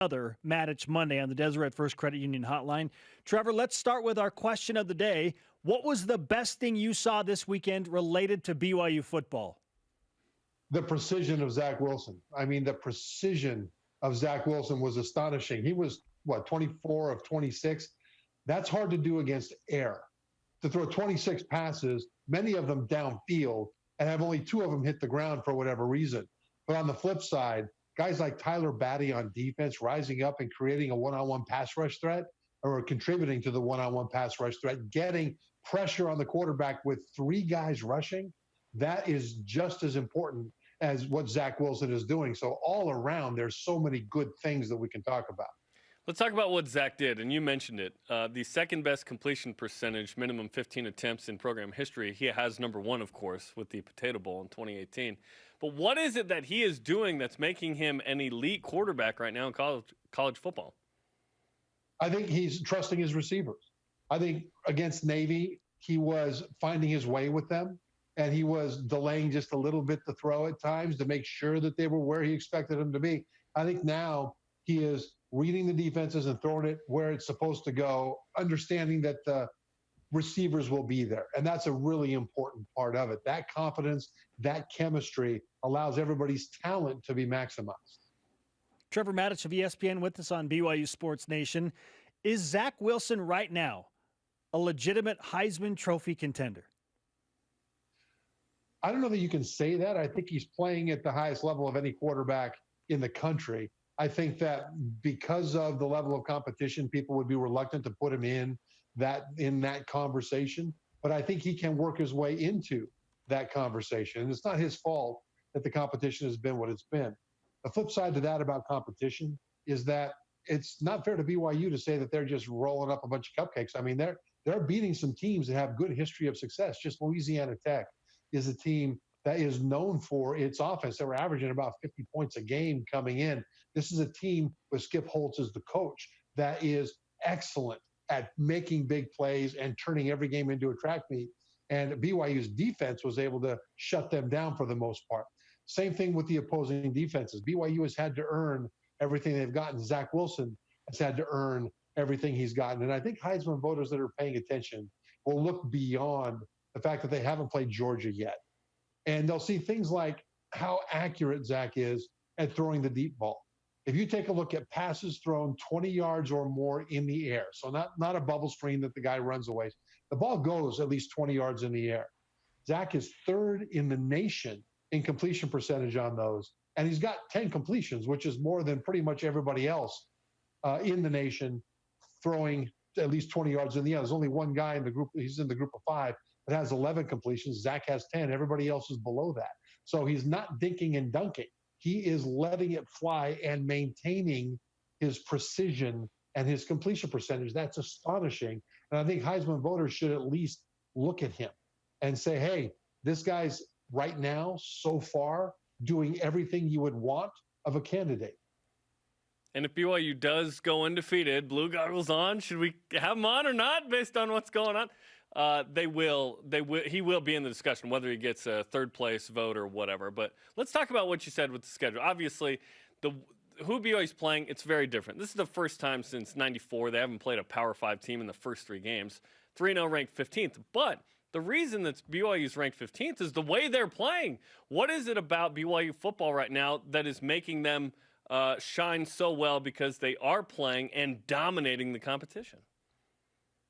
Other Matich Monday on the Deseret First Credit Union Hotline. Trevor, let's start with our question of the day. What was the best thing you saw this weekend related to BYU football? The precision of Zach Wilson. I mean, the precision of Zach Wilson was astonishing. He was, 24 of 26? That's hard to do against air. To throw 26 passes, many of them downfield, and have only 2 of them hit the ground for whatever reason. But on the flip side, guys like Tyler Batty on defense rising up and creating a one-on-one pass rush threat, or contributing to the one-on-one pass rush threat, getting pressure on the quarterback with 3 guys rushing, that is just as important as what Zach Wilson is doing. So all around, there's so many good things that we can talk about. Let's talk about what Zach did, and you mentioned it. The second best completion percentage, minimum 15 attempts in program history. He has number 1, of course, with the Potato Bowl in 2018. But what is it that he is doing that's making him an elite quarterback right now in college football? I think he's trusting his receivers. I think against Navy, he was finding his way with them, and he was delaying just a little bit the throw at times to make sure that they were where he expected them to be. I think now he is reading the defenses and throwing it where it's supposed to go, understanding that the receivers will be there. And that's a really important part of it. That confidence, that chemistry allows everybody's talent to be maximized. Trevor Matich of ESPN with us on BYU Sports Nation. Is Zach Wilson right now a legitimate Heisman Trophy contender? I don't know that you can say that. I think he's playing at the highest level of any quarterback in the country. I think that because of the level of competition, people would be reluctant to put him in that conversation. But I think he can work his way into that conversation. And it's not his fault that the competition has been what it's been. The flip side to that about competition is that it's not fair to BYU to say that they're just rolling up a bunch of cupcakes. I mean, they're beating some teams that have good history of success. Just Louisiana Tech is a team that is known for its offense. They were averaging about 50 points a game coming in. This is a team with Skip Holtz as the coach that is excellent at making big plays and turning every game into a track meet. And BYU's defense was able to shut them down for the most part. Same thing with the opposing defenses. BYU has had to earn everything they've gotten. Zach Wilson has had to earn everything he's gotten. And I think Heisman voters that are paying attention will look beyond the fact that they haven't played Georgia yet. And they'll see things like how accurate Zach is at throwing the deep ball. If you take a look at passes thrown 20 yards or more in the air, so not a bubble screen that the guy runs away, the ball goes at least 20 yards in the air. Zach is 3rd in the nation in completion percentage on those. And he's got 10 completions, which is more than pretty much everybody else in the nation throwing at least 20 yards in the air. There's only one guy in the group, he's in the group of 5, that has 11 completions. Zach has 10. Everybody else is below that. So he's not dinking and dunking. He is letting it fly and maintaining his precision and his completion percentage. That's astonishing. And I think Heisman voters should at least look at him and say, hey, this guy's right now, so far, doing everything you would want of a candidate. And if BYU does go undefeated, blue goggles on, should we have him on or not based on what's going on? They will. He will be in the discussion, whether he gets a 3rd place vote or whatever. But let's talk about what you said with the schedule. Obviously, who BYU's playing, it's very different. This is the first time since '94 they haven't played a Power 5 team in the first 3 games. 3-0 ranked 15th. But the reason that BYU's ranked 15th is the way they're playing. What is it about BYU football right now that is making them shine so well because they are playing and dominating the competition?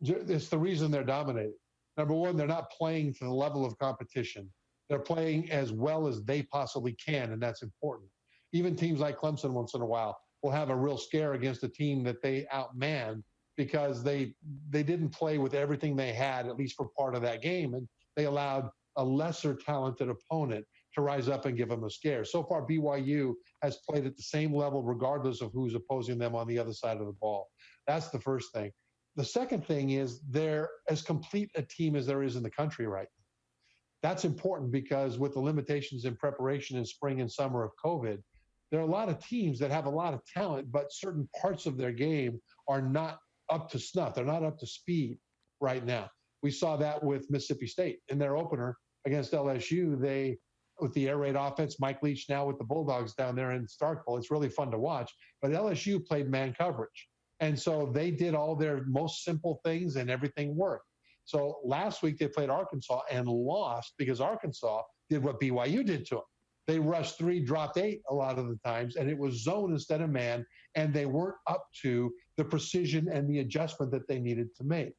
It's the reason they're dominating. Number one, they're not playing to the level of competition. They're playing as well as they possibly can, and that's important. Even teams like Clemson once in a while will have a real scare against a team that they outman because they didn't play with everything they had, at least for part of that game, and they allowed a lesser talented opponent to rise up and give them a scare. So far, BYU has played at the same level regardless of who's opposing them on the other side of the ball. That's the first thing. The second thing is they're as complete a team as there is in the country right now. That's important because with the limitations in preparation in spring and summer of COVID, there are a lot of teams that have a lot of talent, but certain parts of their game are not up to snuff. They're not up to speed right now. We saw that with Mississippi State in their opener against LSU. They with the air raid offense. Mike Leach now with the Bulldogs down there in Starkville. It's really fun to watch. But LSU played man coverage. And so they did all their most simple things and everything worked. So last week they played Arkansas and lost because Arkansas did what BYU did to them. They rushed 3, dropped 8 a lot of the times, and it was zone instead of man, and they weren't up to the precision and the adjustment that they needed to make.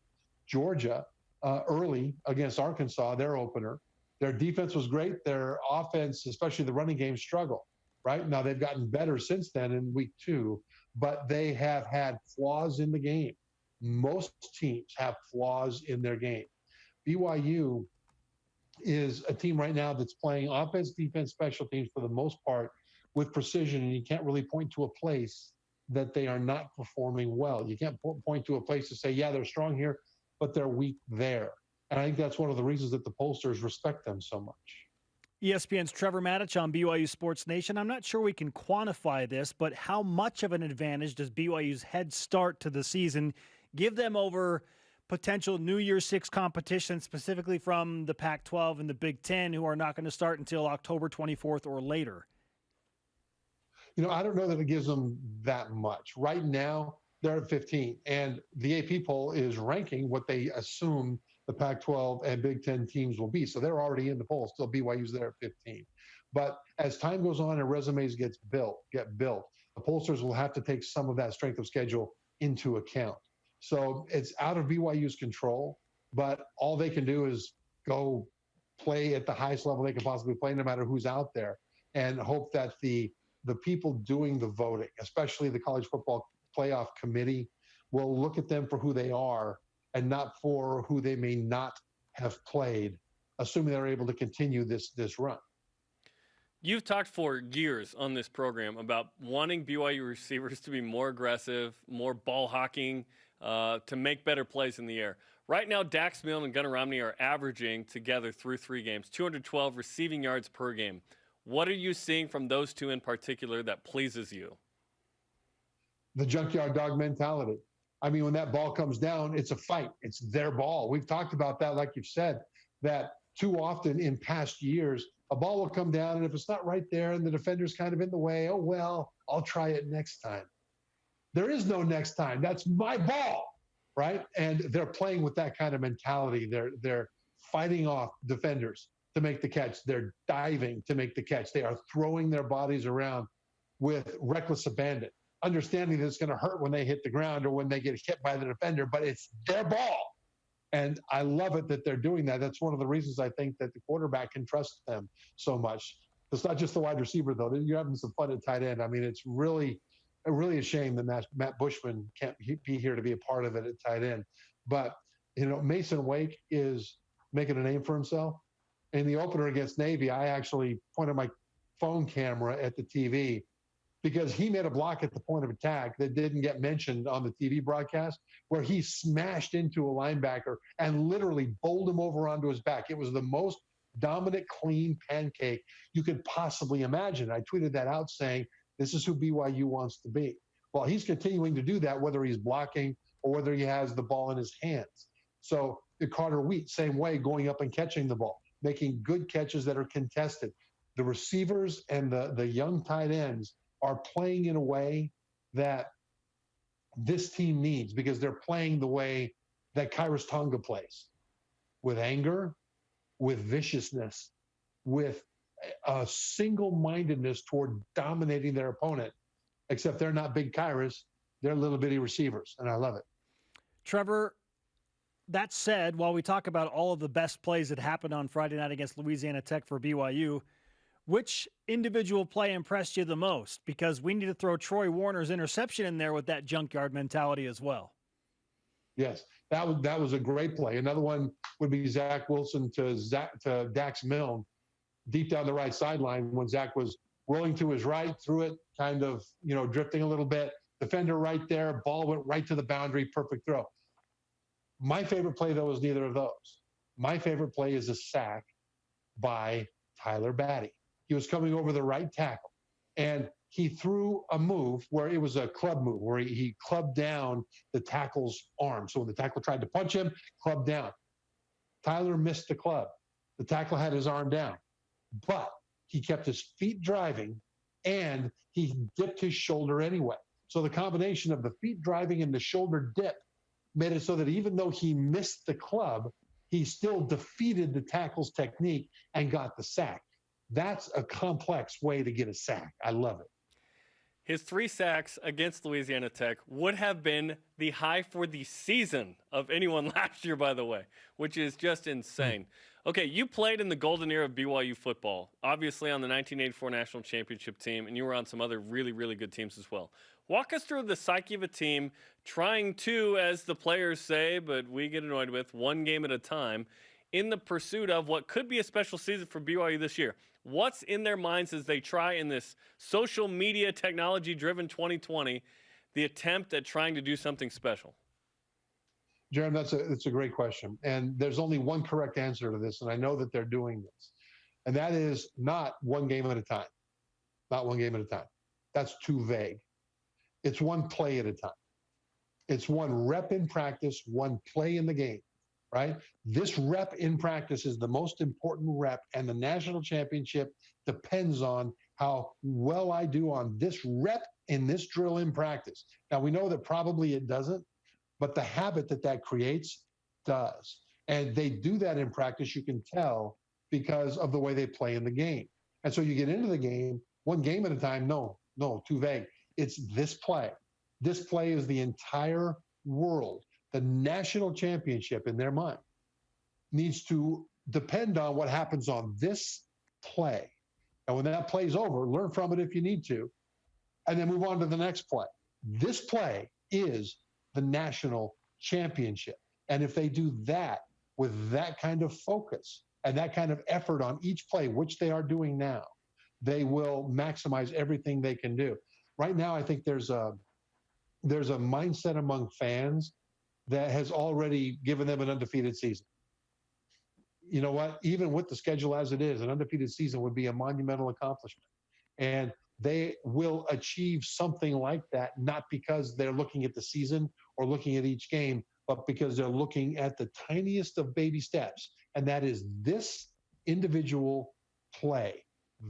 Georgia, early against Arkansas, their opener, their defense was great. Their offense, especially the running game, struggled. Right now, they've gotten better since then in week 2, but they have had flaws in the game. Most teams have flaws in their game. BYU is a team right now that's playing offense, defense, special teams for the most part with precision, and you can't really point to a place that they are not performing well. You can't point to a place to say, yeah, they're strong here, but they're weak there. And I think that's one of the reasons that the pollsters respect them so much. ESPN's Trevor Matich on BYU Sports Nation. I'm not sure we can quantify this, but how much of an advantage does BYU's head start to the season give them over potential New Year's 6 competition, specifically from the Pac-12 and the Big Ten, who are not going to start until October 24th or later? You know, I don't know that it gives them that much. Right now, they're at 15, and the AP poll is ranking what they assume the Pac-12 and Big Ten teams will be. So they're already in the poll. Still, BYU's there at 15. But as time goes on and resumes get built, the pollsters will have to take some of that strength of schedule into account. So it's out of BYU's control, but all they can do is go play at the highest level they can possibly play, no matter who's out there, and hope that the people doing the voting, especially the College Football Playoff Committee, will look at them for who they are and not for who they may not have played, assuming they're able to continue this run. You've talked for years on this program about wanting BYU receivers to be more aggressive, more ball hawking, to make better plays in the air. Right now, Dax Milne and Gunnar Romney are averaging together through 3 games, 212 receiving yards per game. What are you seeing from those two in particular that pleases you? The junkyard dog mentality. I mean, when that ball comes down, it's a fight. It's their ball. We've talked about that, like you've said, that too often in past years, a ball will come down, and if it's not right there and the defender's kind of in the way, oh, well, I'll try it next time. There is no next time. That's my ball, right? And they're playing with that kind of mentality. They're fighting off defenders to make the catch. They're diving to make the catch. They are throwing their bodies around with reckless abandon, understanding that it's going to hurt when they hit the ground or when they get hit by the defender, but it's their ball. And I love it that they're doing that. That's one of the reasons I think that the quarterback can trust them so much. It's not just the wide receiver, though. You're having some fun at tight end. I mean, it's really a shame that Matt Bushman can't be here to be a part of it at tight end. But, you know, Mason Wake is making a name for himself. In the opener against Navy, I actually pointed my phone camera at the TV because he made a block at the point of attack that didn't get mentioned on the TV broadcast, where he smashed into a linebacker and literally bowled him over onto his back. It was the most dominant, clean pancake you could possibly imagine. I tweeted that out saying, this is who BYU wants to be. Well, he's continuing to do that, whether he's blocking or whether he has the ball in his hands. So the Carter Wheat, same way, going up and catching the ball, making good catches that are contested. The receivers and the young tight ends are playing in a way that this team needs, because they're playing the way that Kairos Tonga plays, with anger, with viciousness, with a single-mindedness toward dominating their opponent, except they're not big Kairos, they're little bitty receivers, and I love it. Trevor, that said, while we talk about all of the best plays that happened on Friday night against Louisiana Tech for BYU, which individual play impressed you the most? Because we need to throw Troy Warner's interception in there with that junkyard mentality as well. Yes, that was a great play. Another one would be Zach Wilson to Dax Milne, deep down the right sideline when Zach was rolling to his right, threw it, kind of, you know, drifting a little bit. Defender right there, ball went right to the boundary, perfect throw. My favorite play, though, is neither of those. My favorite play is a sack by Tyler Batty. He was coming over the right tackle, and he threw a move where it was a club move, where he clubbed down the tackle's arm. So when the tackle tried to punch him, clubbed down. Tyler missed the club. The tackle had his arm down. But he kept his feet driving, and he dipped his shoulder anyway. So the combination of the feet driving and the shoulder dip made it so that even though he missed the club, he still defeated the tackle's technique and got the sack. That's a complex way to get a sack. I love it. His 3 sacks against Louisiana Tech would have been the high for the season of anyone last year, by the way, which is just insane. Okay, you played in the golden era of BYU football, obviously on the 1984 national championship team, and you were on some other really, really good teams as well. Walk us through the psyche of a team trying to, as the players say, but we get annoyed with, one game at a time, in the pursuit of what could be a special season for BYU this year. What's in their minds as they try in this social media technology-driven 2020, the attempt at trying to do something special? Jeremy, that's a great question. And there's only one correct answer to this, and I know that they're doing this. And that is not one game at a time. Not one game at a time. That's too vague. It's one play at a time. It's one rep in practice, one play in the game, right? This rep in practice is the most important rep, and the national championship depends on how well I do on this rep in this drill in practice. Now, we know that probably it doesn't, but the habit that creates does. And they do that in practice, you can tell, because of the way they play in the game. And so you get into the game, one game at a time, no, too vague. It's this play. This play is the entire world. The national championship, in their mind, needs to depend on what happens on this play. And when that play's over, learn from it if you need to, and then move on to the next play. This play is the national championship. And if they do that with that kind of focus and that kind of effort on each play, which they are doing now, they will maximize everything they can do. Right now, I think there's a mindset among fans that has already given them an undefeated season. You know what? Even with the schedule as it is, an undefeated season would be a monumental accomplishment. And they will achieve something like that, not because they're looking at the season or looking at each game, but because they're looking at the tiniest of baby steps. And that is this individual play.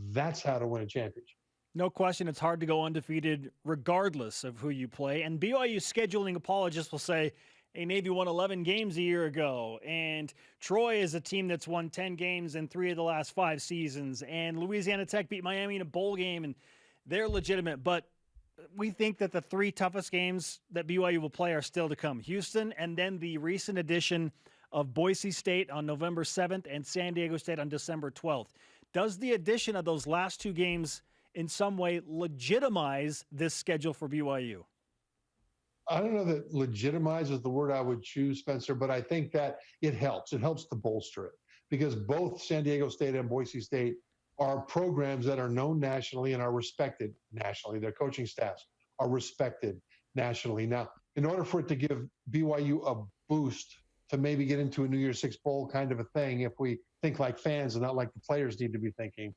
That's how to win a championship. No question, it's hard to go undefeated regardless of who you play. And BYU scheduling apologists will say, hey, Navy won 11 games a year ago, and Troy is a team that's won 10 games in 3 of the last 5 seasons, and Louisiana Tech beat Miami in a bowl game, and they're legitimate. But we think that the 3 toughest games that BYU will play are still to come. Houston, and then the recent addition of Boise State on November 7th and San Diego State on December 12th. Does the addition of those last 2 games in some way legitimize this schedule for BYU? I don't know that legitimize is the word I would choose, Spencer, but I think that it helps. It helps to bolster it because both San Diego State and Boise State are programs that are known nationally and are respected nationally. Their coaching staffs are respected nationally. Now, in order for it to give BYU a boost to maybe get into a New Year's Six Bowl kind of a thing, if we think like fans and not like the players need to be thinking,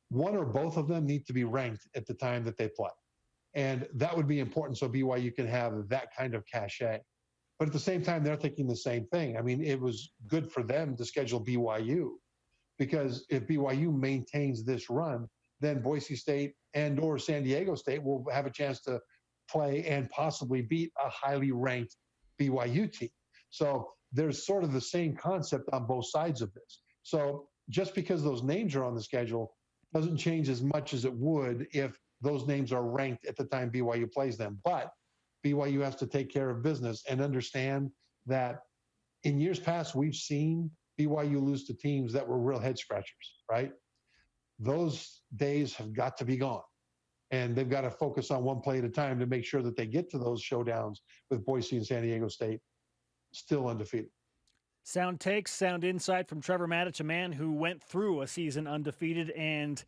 one or both of them need to be ranked at the time that they play. And that would be important so BYU can have that kind of cachet. But at the same time, they're thinking the same thing. I mean, it was good for them to schedule BYU because if BYU maintains this run, then Boise State and or San Diego State will have a chance to play and possibly beat a highly ranked BYU team. So there's sort of the same concept on both sides of this. So just because those names are on the schedule doesn't change as much as it would if those names are ranked at the time BYU plays them. But BYU has to take care of business and understand that in years past, we've seen BYU lose to teams that were real head scratchers, right? Those days have got to be gone. And they've got to focus on one play at a time to make sure that they get to those showdowns with Boise and San Diego State still undefeated. Sound takes, sound insight from Trevor Matich, a man who went through a season undefeated and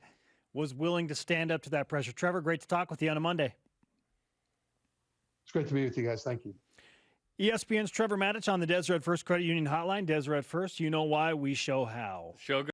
was willing to stand up to that pressure. Trevor, great to talk with you on a Monday. It's great to be with you guys. Thank you. ESPN's Trevor Matich on the Deseret First Credit Union Hotline. Deseret First, you know why, we show how. Show